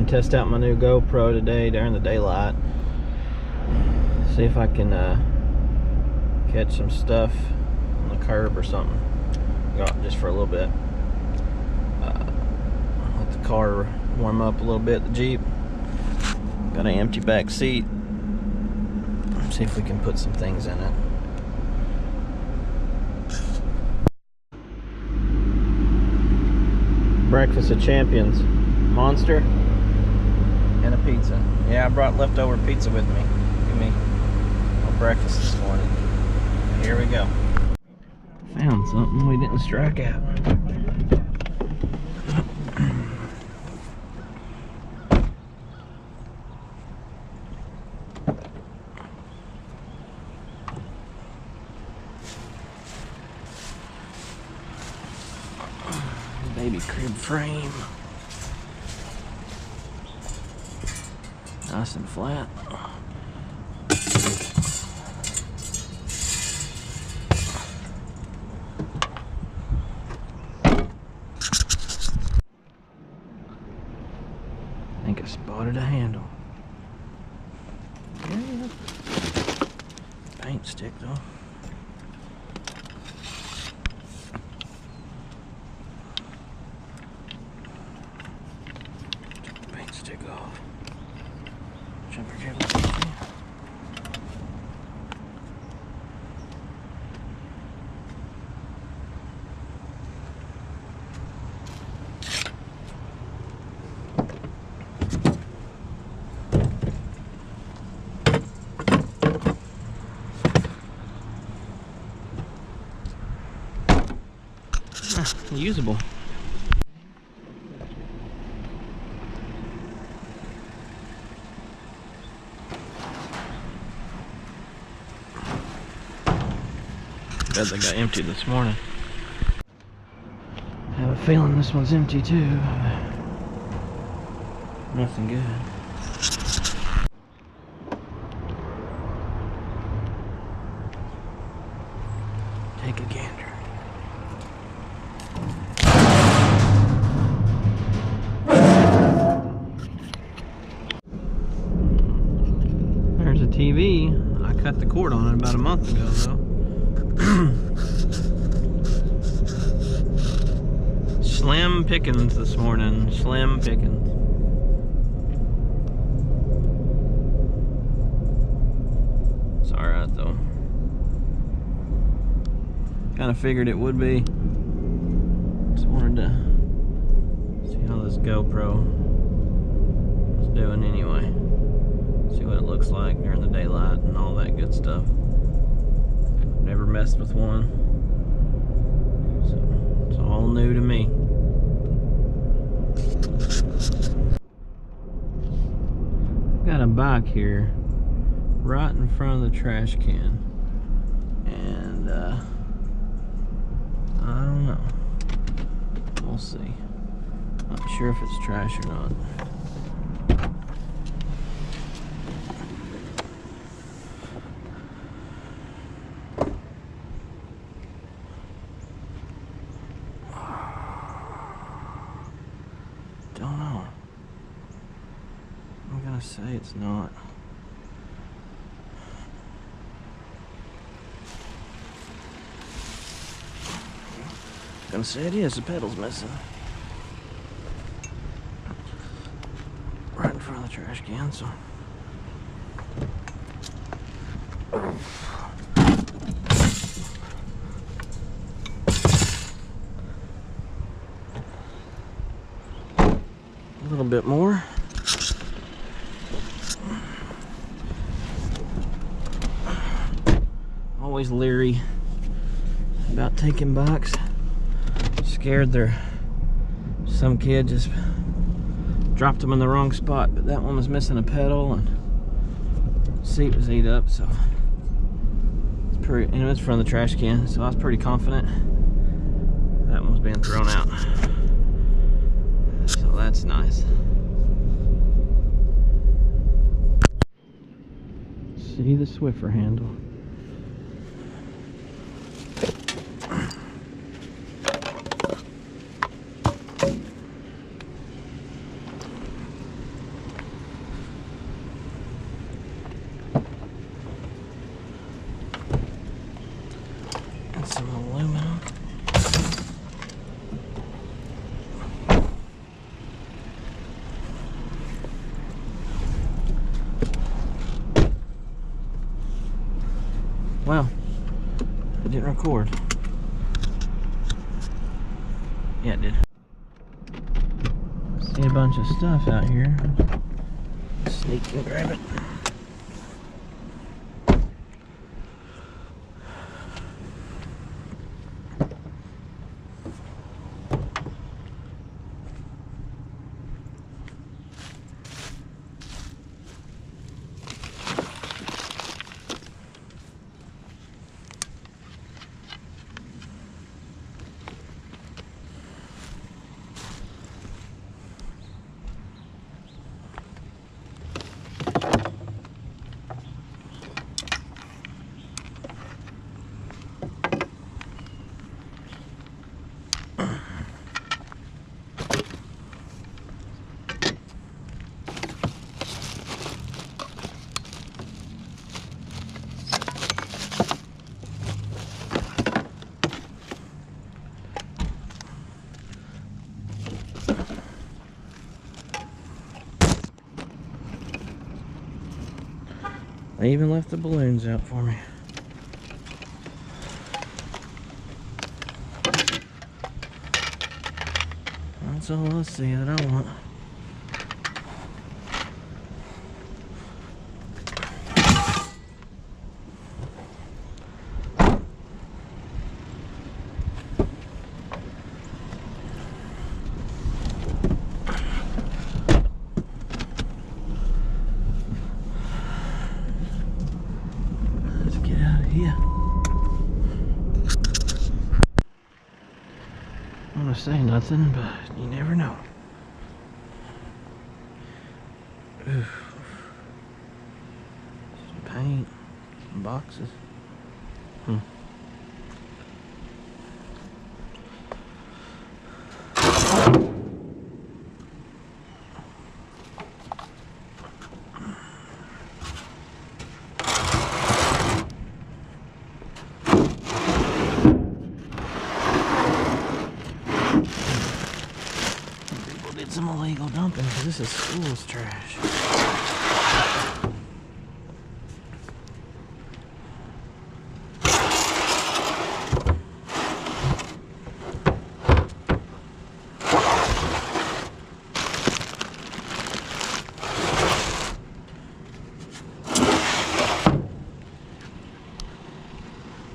Trying to test out my new GoPro today during the daylight. See if I can catch some stuff on the curb or something. Go out just for a little bit. Let the car warm up a little bit, the Jeep. Got an empty back seat. See if we can put some things in it. Breakfast of champions. Monster and a pizza. Yeah, I brought leftover pizza with me. Give me a breakfast this morning. Here we go. Found something we didn't strike out. Baby crib frame. Nice and flat. I think I spotted a handle. Yeah. Paint stick though. Paint stick off. Jumper cable. Usable. Bet they got empty this morning. I have a feeling this one's empty too. Nothing good. Take a gander. There's a TV. I cut the cord on it about a month ago though. Slim pickings this morning. Slim pickings. It's alright though. Kind of figured it would be. Just wanted to see how this GoPro is doing anyway. See what it looks like during the daylight and all that good stuff. Never messed with one. So it's all new to me. Got a bike here right in front of the trash can. And I don't know. We'll see. Not sure if it's trash or not. Don't know. I'm gonna say it's not. I'm gonna say it is. The pedal's missing. Right in front of the trash can, so. A little bit more. Always leery about taking bikes. Scared some kid just dropped them in the wrong spot, but that one was missing a pedal and seat was eat up, so it's pretty, and it was from the trash can, so I was pretty confident that one was being thrown out. So that's nice. See the Swiffer handle. Well, it didn't record. Yeah, it did. See a bunch of stuff out here. Sneak and grab it. They even left the balloons out for me. That's all I see that I want. Yeah. I don't want to say nothing, but you never know. Oof. Some paint, some boxes. Some illegal dumping because this is school's trash.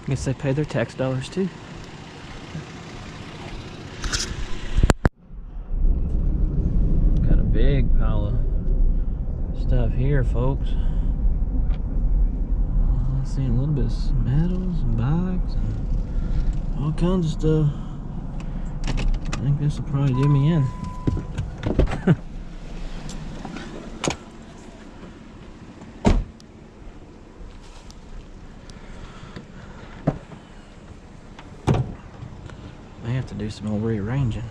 I guess they pay their tax dollars too. Big pile of stuff here, folks. I see a little bit of metals and bikes and all kinds of stuff. I think this will probably do me in. I have to do some more rearranging.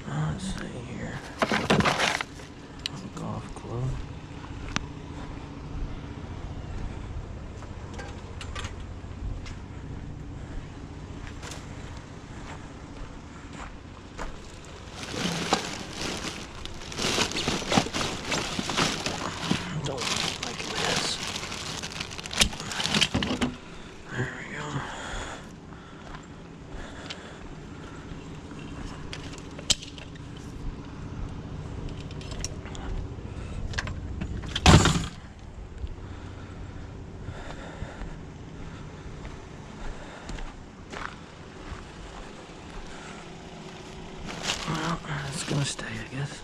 Let's see here. Golf club. Don't like this. There we go. Well, it's gonna stay, I guess.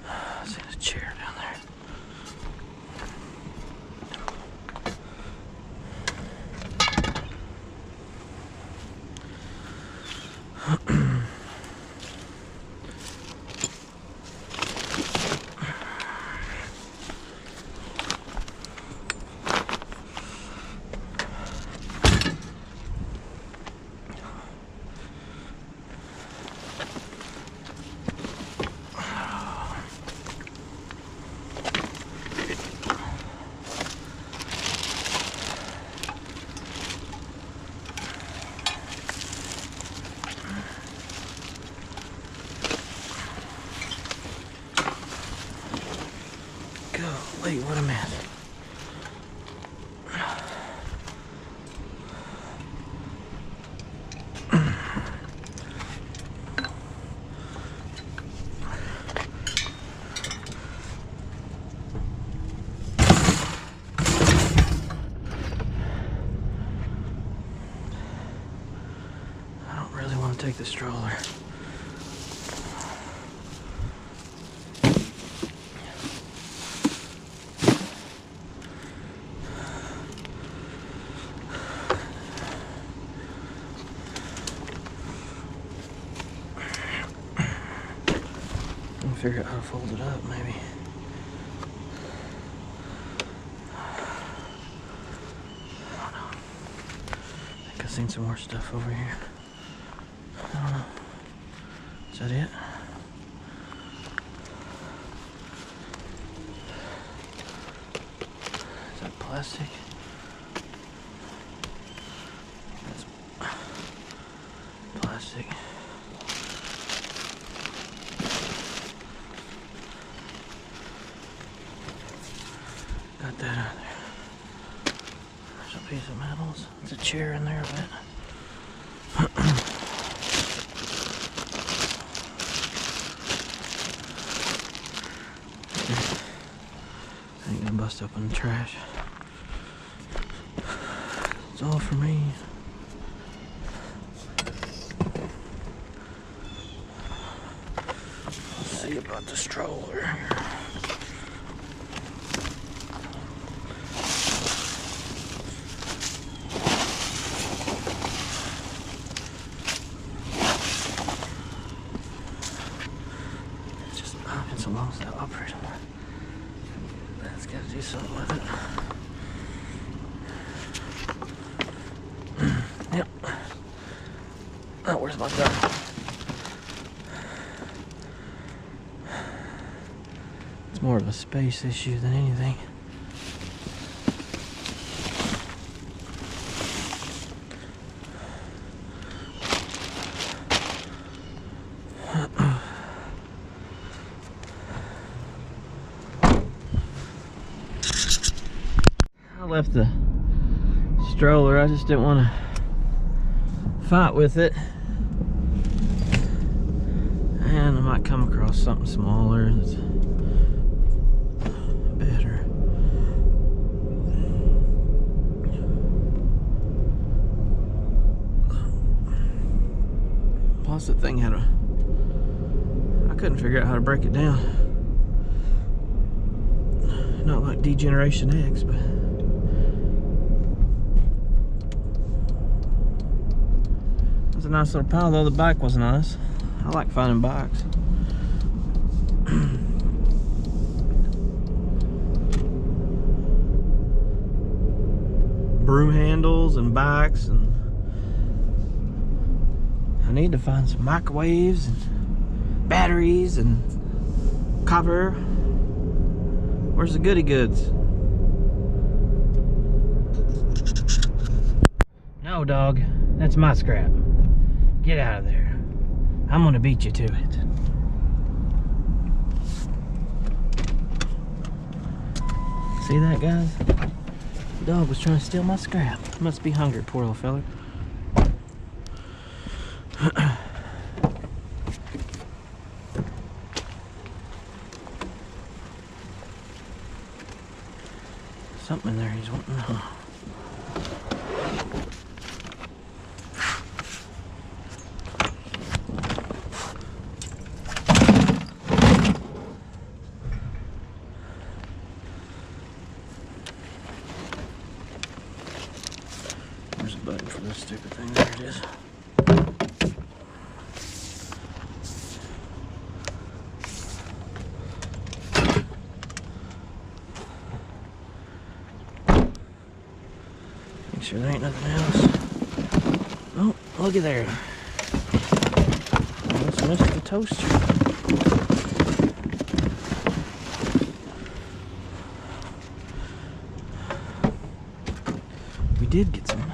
I see a chair down there. take the stroller. I'll figure out how to fold it up, maybe. I don't know. I think I've seen some more stuff over here. I don't know. Is that it? Is that plastic? That's plastic. Got that out there. There's a piece of metals. There's a chair in there, I bet. I ain't gonna bust open the trash. It's all for me. Let's see about the stroller here. It's a long style operator. That's got to do something with it. Yep. Oh, where's my gun? It's more of a space issue than anything. I left the stroller. I just didn't want to fight with it, and I might come across something smaller that's better. Plus the thing had I couldn't figure out how to break it down. Not like D-Generation X, but a nice little pile, though the bike was nice. I like finding bikes. Broom handles and bikes, and I need to find some microwaves and batteries and copper. Where's the goody goods? No, dog, that's my scrap. Get out of there. I'm gonna beat you to it. See that, guys? The dog was trying to steal my scrap. Must be hungry, poor little fella. Something in there he's wanting. There's a button for this stupid thing. There it is. Make sure there ain't nothing else. Oh, looky there. Almost missed the toaster. We did get some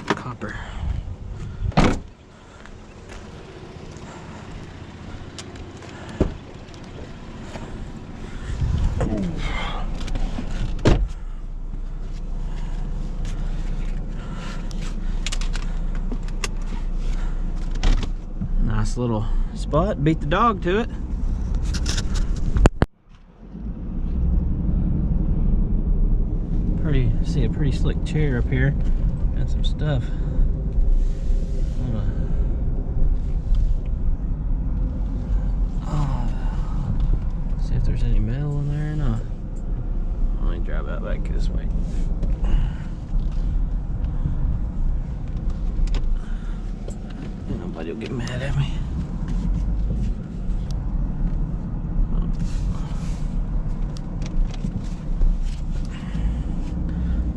copper. Nice little spot. Beat the dog to it. See a pretty slick chair up here and some stuff. Somebody will get mad at me.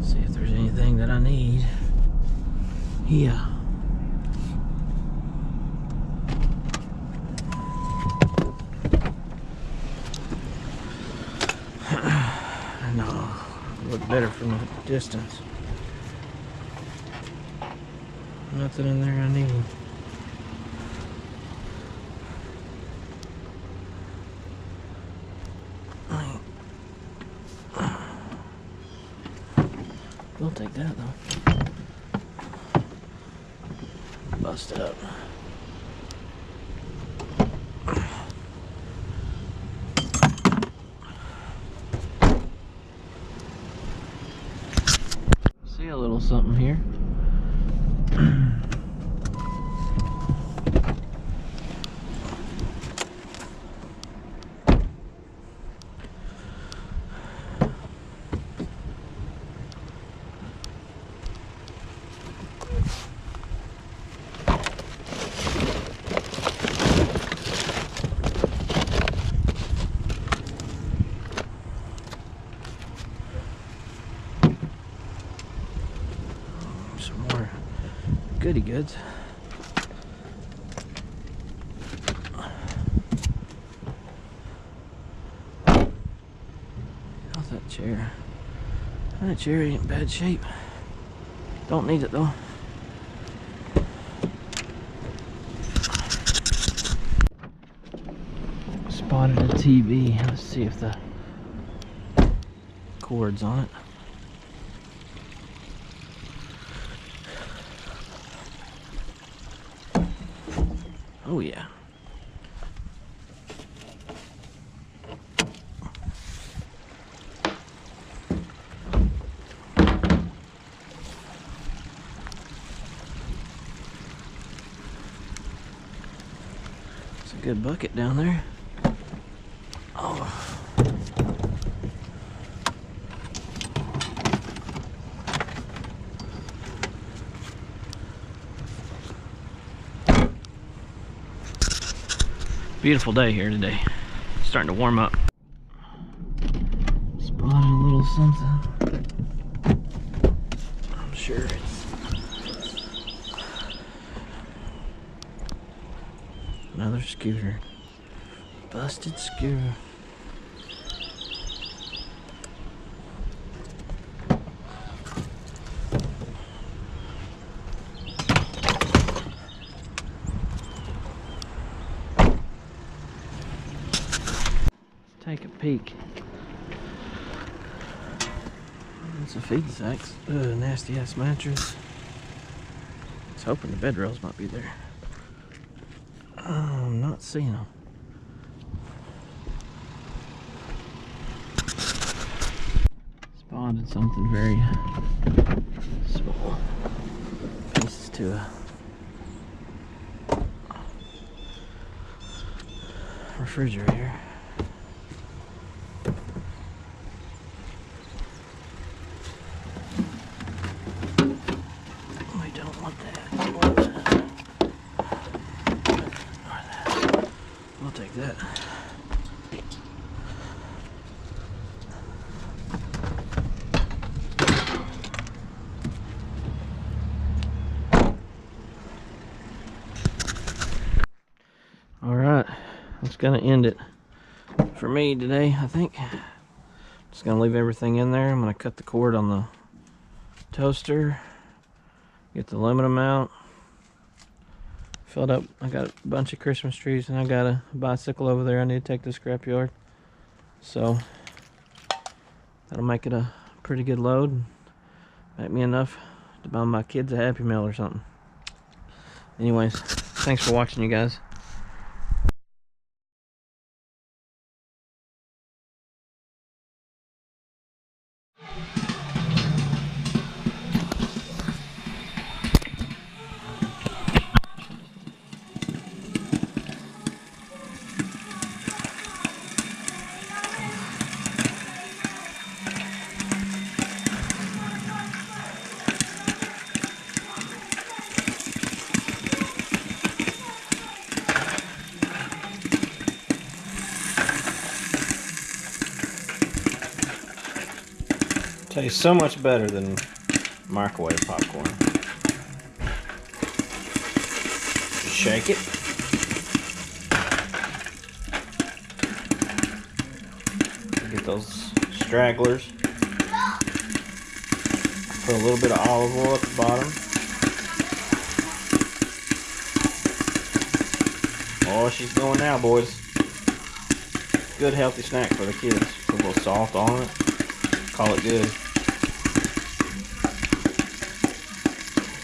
See if there's anything that I need. Yeah. No, look better from a distance. Nothing in there I need. We'll take that though. Bust up. See a little something here. Some more goody goods. How's that chair? That chair ain't in bad shape. Don't need it though. Spotted a TV. Let's see if the cord's on it. Oh yeah. It's a good bucket down there. Oh. Beautiful day here today. Starting to warm up. Spotted a little something. I'm sure it's another scooter. Busted scooter. Take a peek. It's a feed sack. Nasty ass mattress. I was hoping the bed rails might be there. I'm not seeing them. Spotted something very small. Pieces to a refrigerator. I'll take that. All right, that's gonna end it for me today, I think. Just gonna leave everything in there. I'm gonna cut the cord on the toaster, get the aluminum out. Filled up. I got a bunch of Christmas trees and I got a bicycle over there I need to take to the scrapyard. So that'll make it a pretty good load. Make me enough to buy my kids a Happy Meal or something. Anyways, thanks for watching, you guys. Tastes so much better than microwave popcorn. Just shake it. Get those stragglers. Put a little bit of olive oil at the bottom. Oh, she's going now, boys. Good healthy snack for the kids. Put a little salt on it. Call it good.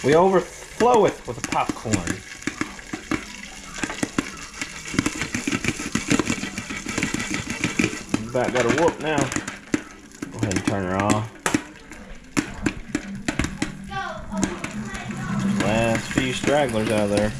We overflow it with the popcorn. About got her whoop now. Go ahead and turn her off. Last few stragglers out of there.